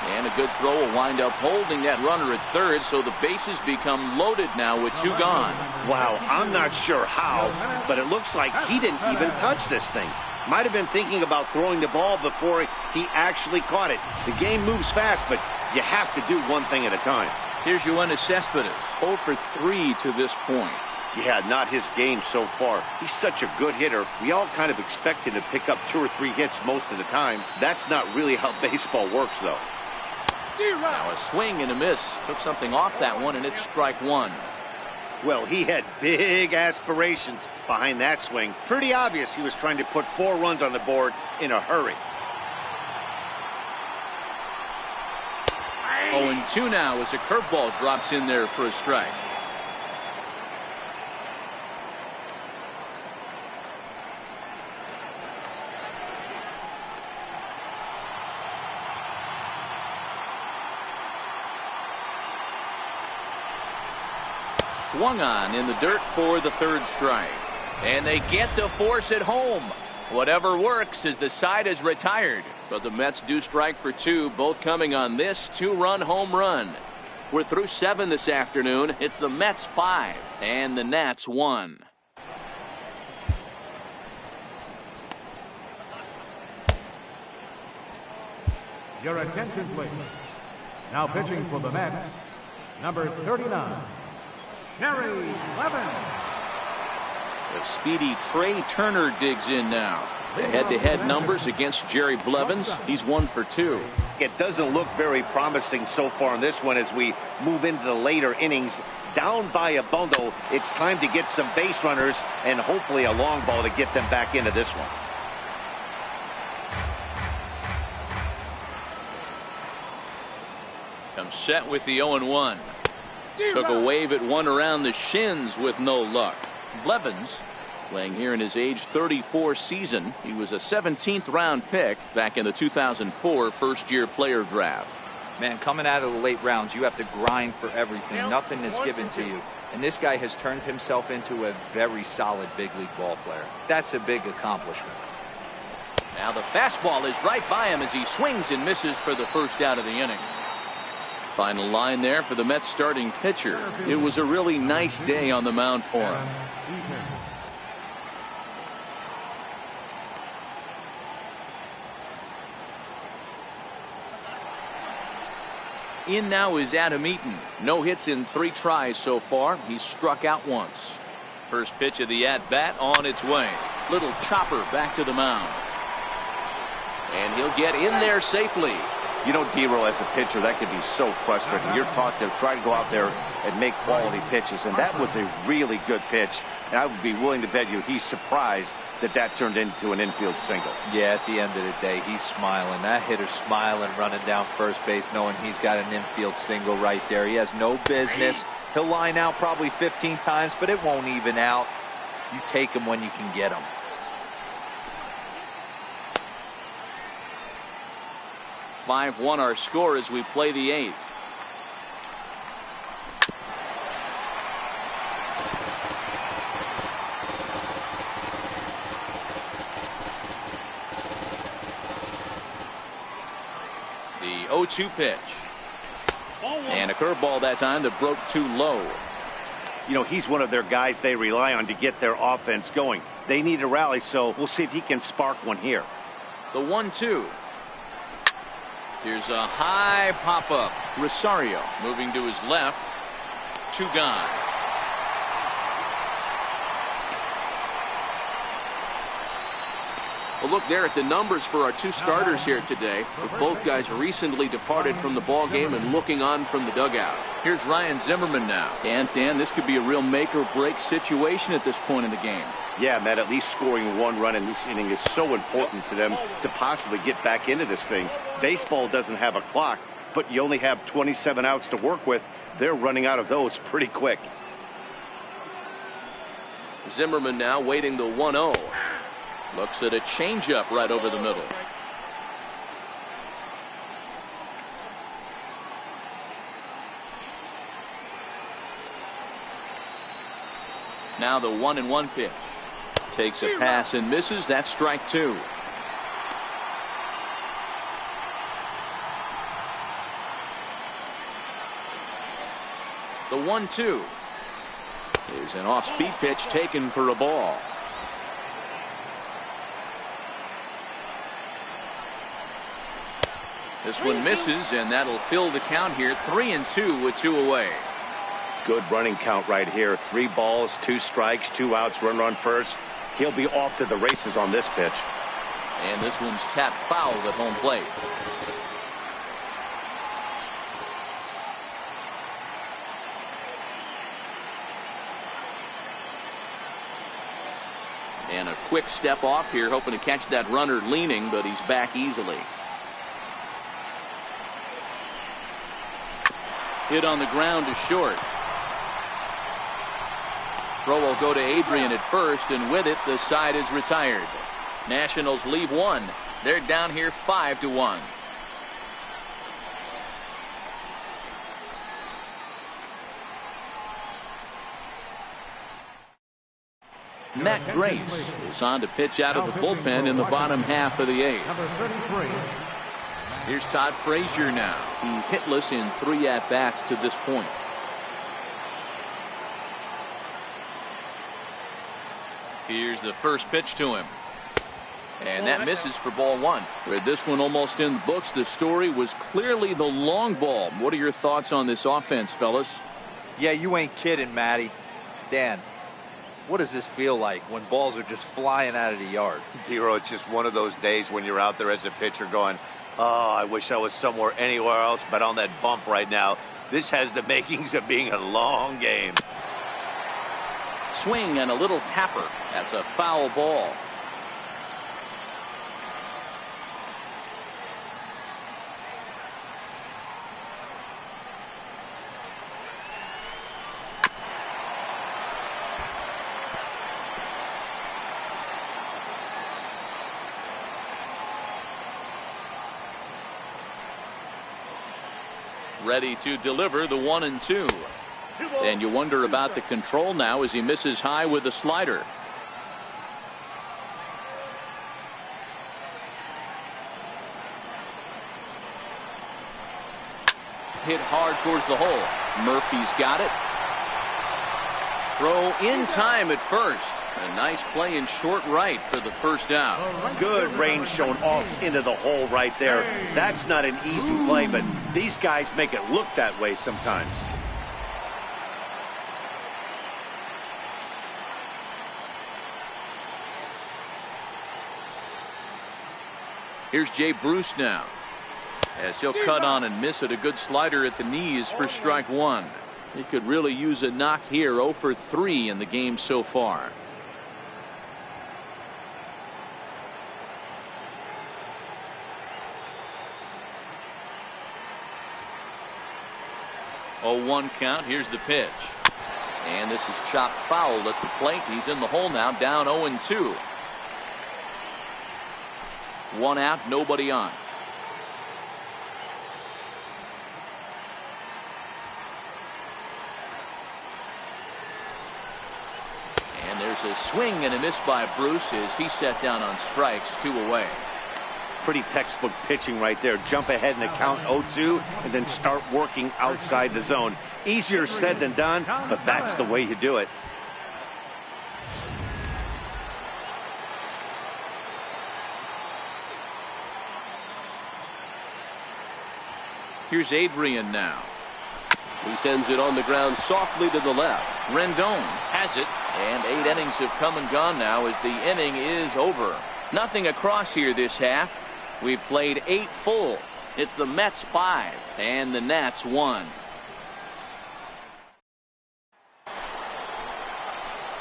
And a good throw will wind up holding that runner at third, so the bases become loaded now with 2 gone. Wow, I'm not sure how, but it looks like he didn't even touch this thing. Might have been thinking about throwing the ball before he actually caught it. The game moves fast, but you have to do one thing at a time. Here's Yoenis Cespedes, 0 for 3 to this point. Yeah, not his game so far. He's such a good hitter. We all kind of expect him to pick up 2 or 3 hits most of the time. That's not really how baseball works, though. Now a swing and a miss. Took something off that one, and it's strike one. Well, he had big aspirations behind that swing. Pretty obvious he was trying to put 4 runs on the board in a hurry. 0-2 now as a curveball drops in there for a strike. Swung on in the dirt for the 3rd strike. And they get to force it home. Whatever works as the side is retired. But the Mets do strike for 2, both coming on this 2-run home run. We're through 7 this afternoon. It's the Mets 5 and the Nats 1. Your attention, please. Now pitching for the Mets, number 39, Sherry Levin. The speedy Trey Turner digs in now. The head-to-head numbers against Jerry Blevins. He's 1 for 2. It doesn't look very promising so far in this one as we move into the later innings. Down by a bundle, it's time to get some base runners and hopefully a long ball to get them back into this one. Comes set with the 0-1. Took a wave at one around the shins with no luck. Blevins playing here in his age 34 season. He was a 17th round pick back in the 2004 first-year player draft. Man, coming out of the late rounds, you have to grind for everything. Nothing is given to you. And this guy has turned himself into a very solid big league ball player. That's a big accomplishment. Now the fastball is right by him as he swings and misses for the first out of the inning. Final line there for the Mets starting pitcher. It was a really nice day on the mound for him. In now is Adam Eaton. No hits in 3 tries so far. He's struck out once. First pitch of the at-bat on its way. Little chopper back to the mound. And he'll get in there safely. You know, D-Roll, as a pitcher, that can be so frustrating. You're taught to try to go out there and make quality pitches, and that was a really good pitch. And I would be willing to bet you he's surprised that that turned into an infield single. Yeah, at the end of the day, he's smiling. That hitter's smiling, running down first base, knowing he's got an infield single right there. He has no business. He'll line out probably 15 times, but it won't even out. You take him when you can get him. (5-1) our score as we play the 8th. The 0-2 pitch. And a curveball that time that broke too low. You know, he's one of their guys they rely on to get their offense going. They need a rally, so we'll see if he can spark one here. The 1-2. Here's a high pop-up. Rosario moving to his left. 2 gone. Well, look there at the numbers for our 2 starters here today, with both guys recently departed from the ball game and looking on from the dugout. Here's Ryan Zimmerman now. And Dan, this could be a real make-or-break situation at this point in the game. Yeah, Matt, at least scoring 1 run in this inning is so important to them to possibly get back into this thing. Baseball doesn't have a clock, but you only have 27 outs to work with. They're running out of those pretty quick. Zimmerman now waiting the 1-0. Looks at a changeup right over the middle. Now the 1-1 pitch. Takes a pass and misses. That's strike 2. The 1-2 is an off-speed pitch taken for a ball. This one misses, and that'll fill the count here. 3-2 with 2 away. Good running count right here. 3 balls, 2 strikes, 2 outs, runner on first. He'll be off to the races on this pitch. And this one's tapped foul at home plate. And a quick step off here, hoping to catch that runner leaning, but he's back easily. Hit on the ground to short. Throw will go to Adrian at first, and with it, the side is retired. Nationals leave 1. They're down here 5-1. Matt Grace is on to pitch out of the bullpen in the bottom half of the 8th. Number 33. Here's Todd Frazier now. He's hitless in 3 at-bats to this point. Here's the first pitch to him. And that misses for ball 1. With this one almost in the books, the story was clearly the long ball. What are your thoughts on this offense, fellas? Yeah, you ain't kidding, Matty. Dan, What does this feel like when balls are just flying out of the yard? Hero, it's just one of those days when you're out there as a pitcher going, oh, I wish I was somewhere anywhere else but on that bump right now. This has the makings of being a long game. Swing and a little tapper. That's a foul ball. Ready to deliver the 1-2. And you wonder about the control now as he misses high with the slider. Hit hard towards the hole. Murphy's got it. Throw in time at first. A nice play in short right for the first out. Good range shown off into the hole right there. That's not an easy play, but these guys make it look that way sometimes. Here's Jay Bruce now, as he'll cut on and miss it. A good slider at the knees for strike one. He could really use a knock here. 0 for 3 in the game so far. Oh, 1 count. Here's the pitch. And this is chopped foul at the plate. He's in the hole now, down 0-2. 1 out, nobody on. And there's a swing and a miss by Bruce as he set down on strikes, 2 away. Pretty textbook pitching right there. Jump ahead in the count 0-2 and then start working outside the zone. Easier said than done, but that's the way you do it. Here's Adrian now. He sends it on the ground softly to the left. Rendon has it, and 8 innings have come and gone now as the inning is over. Nothing across here this half. We've played 8 full. It's the Mets 5 and the Nats 1.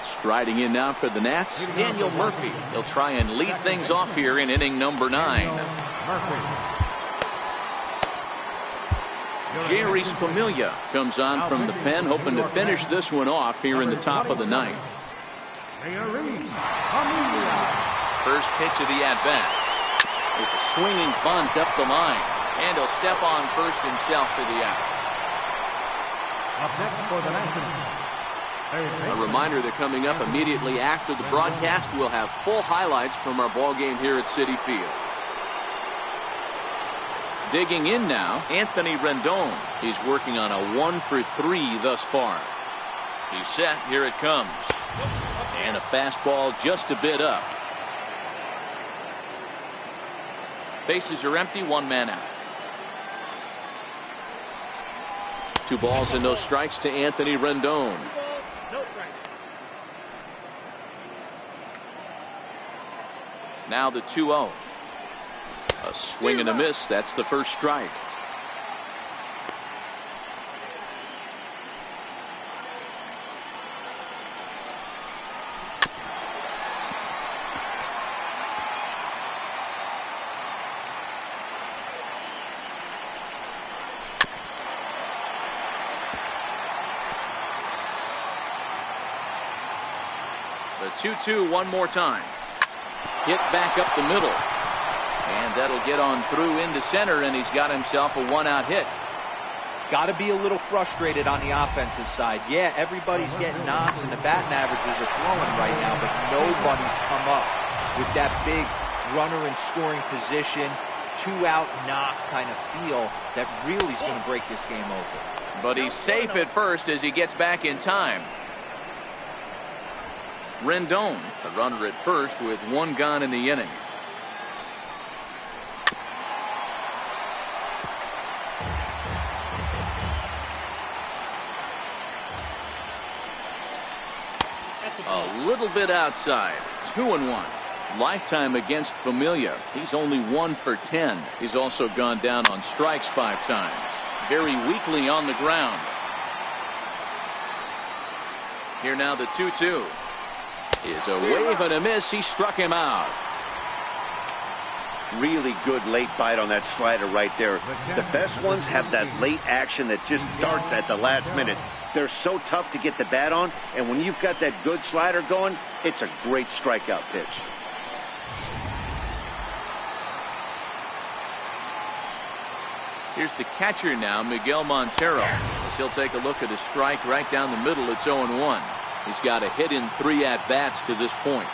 Striding in now for the Nats, Daniel Murphy. He'll try and lead things off here in inning number 9. Jerry Spamiglia comes on from the pen, hoping to finish this one off here in the top of the 9th. First pitch of the at-bat. With a swinging bunt up the line. And he'll step on first himself for the out. Up next for the Nationals. A reminder that coming up immediately after the broadcast, we'll have full highlights from our ball game here at Citi Field. Digging in now, Anthony Rendon. He's working on a 1 for 3 thus far. He's set. Here it comes. And a fastball just a bit up. Bases are empty. 1 man out. 2 balls and no strikes to Anthony Rendon. Now the 2-0. A swing and a miss. That's the first strike. The 2-2 one more time. Hit back up the middle. And that'll get on through into center, and he's got himself a 1-out hit. Got to be a little frustrated on the offensive side. Yeah, everybody's getting knocks, and the batting averages are throwing right now, but nobody's come up with that big runner in scoring position, 2-out knock kind of feel that really is going to break this game open. But he's safe at first as he gets back in time. Rendon, the runner at first with 1 gone in the inning. A little bit outside. 2-1. Lifetime against Familia. He's only 1 for 10. He's also gone down on strikes 5 times. Very weakly on the ground. Here now the 2-2. Is a wave and a miss. He struck him out. Really good late bite on that slider right there. The best ones have that late action that just darts at the last minute. They're so tough to get the bat on, and when you've got that good slider going, it's a great strikeout pitch. Here's the catcher now, Miguel Montero. As he'll take a look at a strike right down the middle. It's 0-1. He's got a hit in 3 at-bats to this point.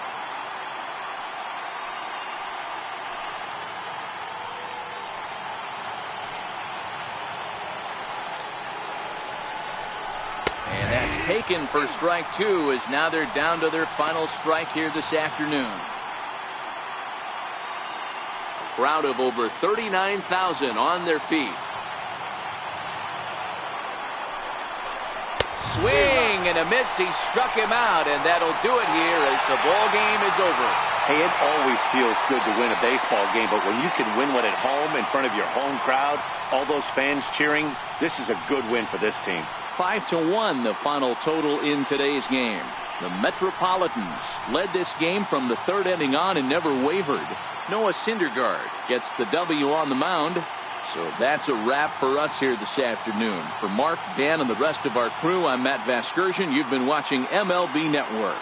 And that's taken for strike 2, as now they're down to their final strike here this afternoon. Crowd of over 39,000 on their feet. Swing and a miss. He struck him out, and that'll do it here as the ball game is over. Hey, it always feels good to win a baseball game, but when you can win one at home in front of your home crowd, all those fans cheering, this is a good win for this team. 5-1 the final total in today's game. The Metropolitans led this game from the 3rd inning on and never wavered. Noah Syndergaard gets the W on the mound. So that's a wrap for us here this afternoon. For Mark, Dan, and the rest of our crew, I'm Matt Vasgersian. You've been watching MLB Network.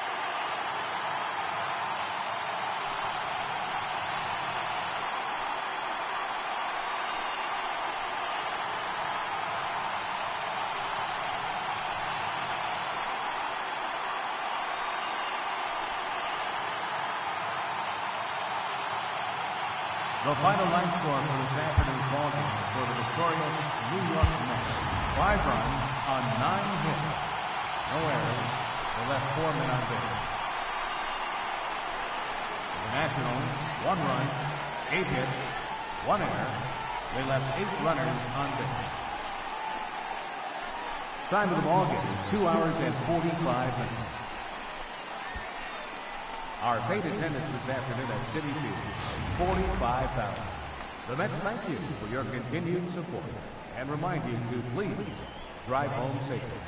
The final line score for this afternoon's ball game for the victorious New York Mets. 5 runs on 9 hits. No errors. They left 4 men on base. For the Nationals, 1 run, 8 hits, 1 error. They left 8 runners on base. Time of the ball game, 2 hours and 45 minutes. Our paid attendance this afternoon at Citi Field, 45,000. The Mets thank you for your continued support and remind you to please drive home safely.